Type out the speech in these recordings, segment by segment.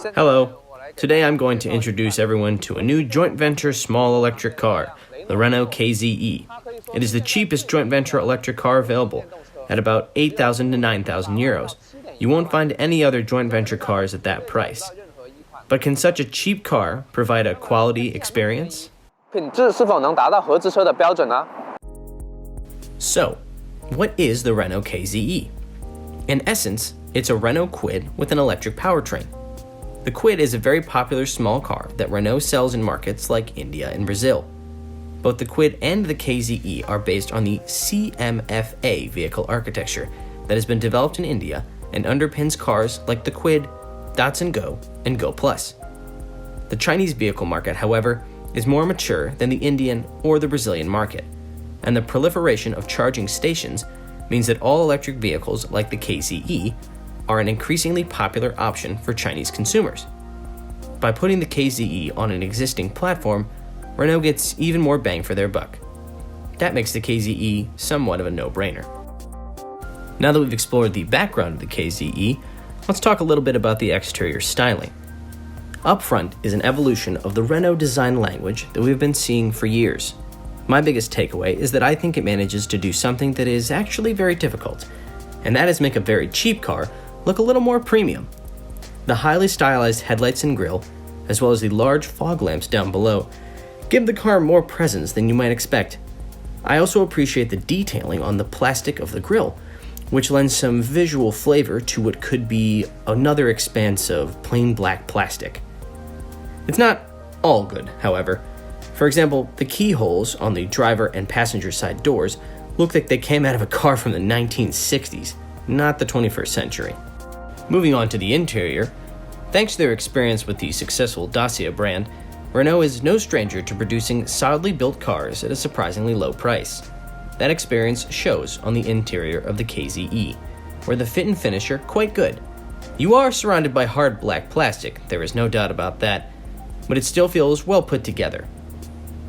Hello. Today I'm going to introduce everyone to a new joint venture small electric car, the Renault Kze. It is the cheapest joint venture electric car available, at about 8,000 to 9,000 euros. You won't find any other joint venture cars at that price. But can such a cheap car provide a quality experience? So, what is the Renault Kze? In essence, it's a Renault Kwid with an electric powertrain. The Kwid is a very popular small car that Renault sells in markets like India and Brazil. Both the Kwid and the Kze are based on the CMF-A vehicle architecture that has been developed in India and underpins cars like the Kwid, Datsun Go, and Go Plus. The Chinese vehicle market, however, is more mature than the Indian or the Brazilian market, and the proliferation of charging stations means that all-electric vehicles like the Kze are an increasingly popular option for Chinese consumers. By putting the Kze on an existing platform, Renault gets even more bang for their buck. That makes the Kze somewhat of a no-brainer. Now that we've explored the background of the Kze, let's talk a little bit about the exterior styling. Up front is an evolution of the Renault design language that we've been seeing for years. My biggest takeaway is that I think it manages to do something that is actually very difficult, and that is make a very cheap car look a little more premium. The highly stylized headlights and grille, as well as the large fog lamps down below, give the car more presence than you might expect. I also appreciate the detailing on the plastic of the grille, which lends some visual flavor to what could be another expanse of plain black plastic. It's not all good, however. For example, the keyholes on the driver and passenger side doors look like they came out of a car from the 1960s, not the 21st century. Moving on to the interior, thanks to their experience with the successful Dacia brand, Renault is no stranger to producing solidly built cars at a surprisingly low price. That experience shows on the interior of the Kze, where the fit and finish are quite good. You are surrounded by hard black plastic, there is no doubt about that, but it still feels well put together.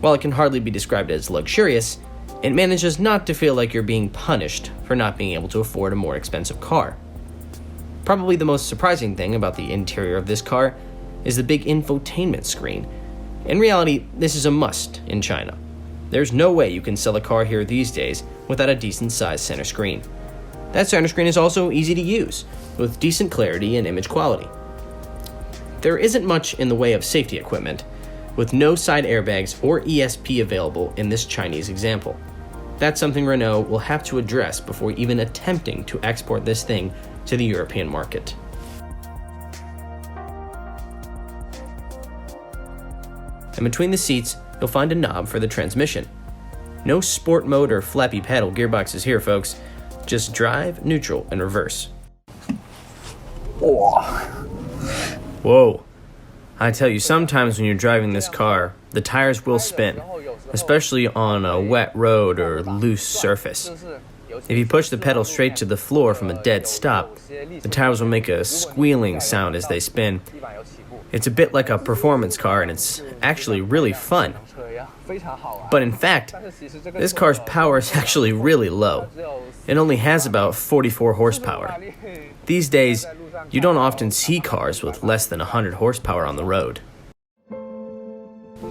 While it can hardly be described as luxurious, it manages not to feel like you're being punished for not being able to afford a more expensive car. Probably the most surprising thing about the interior of this car is the big infotainment screen. In reality, this is a must in China. There's no way you can sell a car here these days without a decent-sized center screen. That center screen is also easy to use, with decent clarity and image quality. There isn't much in the way of safety equipment, with no side airbags or ESP available in this Chinese example. That's something Renault will have to address before even attempting to export this thing to the European market. And between the seats, you'll find a knob for the transmission. No sport mode or flappy paddle gearboxes here, folks. Just drive, neutral, and reverse. Whoa. I tell you, sometimes when you're driving this car, the tires will spin, especially on a wet road or loose surface. If you push the pedal straight to the floor from a dead stop, the tires will make a squealing sound as they spin. It's a bit like a performance car, and it's actually really fun. But in fact, this car's power is actually really low. It only has about 44 horsepower. These days, you don't often see cars with less than 100 horsepower on the road.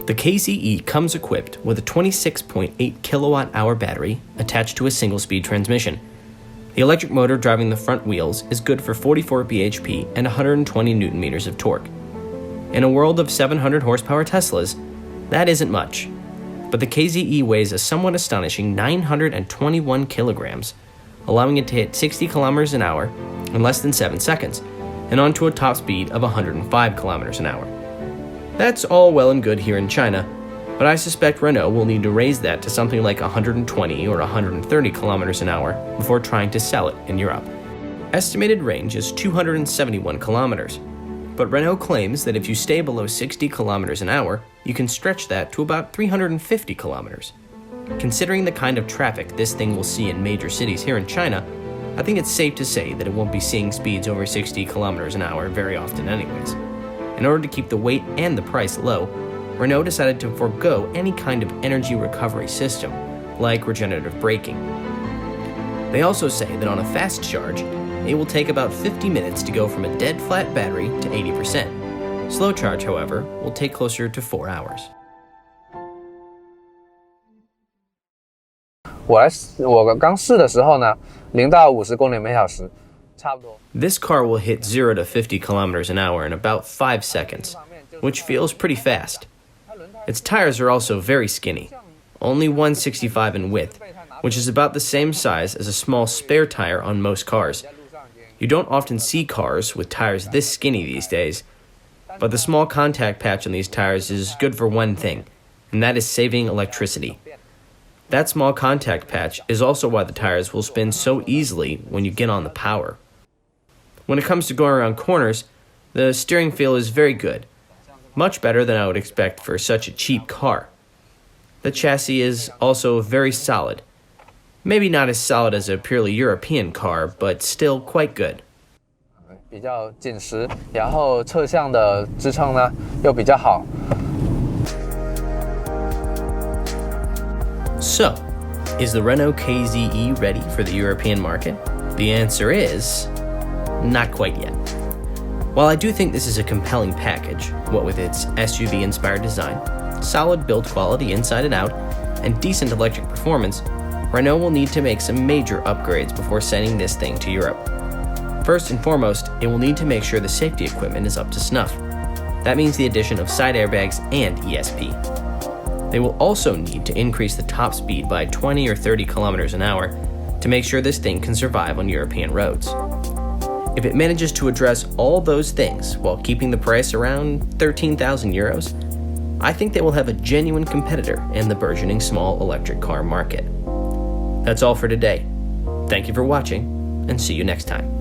The Kze comes equipped with a 26.8 kilowatt-hour battery attached to a single-speed transmission. The electric motor driving the front wheels is good for 44 bhp and 120 newton-meters of torque. In a world of 700 horsepower Teslas, that isn't much. But the Kze weighs a somewhat astonishing 921 kilograms, allowing it to hit 60 kilometers an hour in less than 7 seconds, and onto a top speed of 105 kilometers an hour. That's all well and good here in China, but I suspect Renault will need to raise that to something like 120 or 130 kilometers an hour before trying to sell it in Europe. Estimated range is 271 kilometers, but Renault claims that if you stay below 60 kilometers an hour, you can stretch that to about 350 kilometers. Considering the kind of traffic this thing will see in major cities here in China, I think it's safe to say that it won't be seeing speeds over 60 kilometers an hour very often anyways. In order to keep the weight and the price low, Renault decided to forego any kind of energy recovery system, like regenerative braking. They also say that on a fast charge, it will take about 50 minutes to go from a dead flat battery to 80%. Slow charge, however, will take closer to 4 hours. 我刚试的时候呢，0到50公里每小时，差不多。 This car will hit 0 to 50 kilometers an hour in about 5 seconds, which feels pretty fast. Its tires are also very skinny, only 165 in width, which is about the same size as a small spare tire on most cars. You don't often see cars with tires this skinny these days, but the small contact patch on these tires is good for one thing, and that is saving electricity. That small contact patch is also why the tires will spin so easily when you get on the power. When it comes to going around corners, the steering feel is very good, much better than I would expect for such a cheap car. The chassis is also very solid. Maybe not as solid as a purely European car, but still quite good. 比较紧实，然后侧向的支撑呢又比较好。 So, is the Renault Kze ready for the European market? The answer is not quite yet. While I do think this is a compelling package, what with its SUV-inspired design, solid build quality inside and out, and decent electric performance, Renault will need to make some major upgrades before sending this thing to Europe. First and foremost, it will need to make sure the safety equipment is up to snuff. That means the addition of side airbags and ESP. They will also need to increase the top speed by 20 or 30 kilometers an hour to make sure this thing can survive on European roads. If it manages to address all those things while keeping the price around 13,000 euros, I think they will have a genuine competitor in the burgeoning small electric car market. That's all for today. Thank you for watching, and see you next time.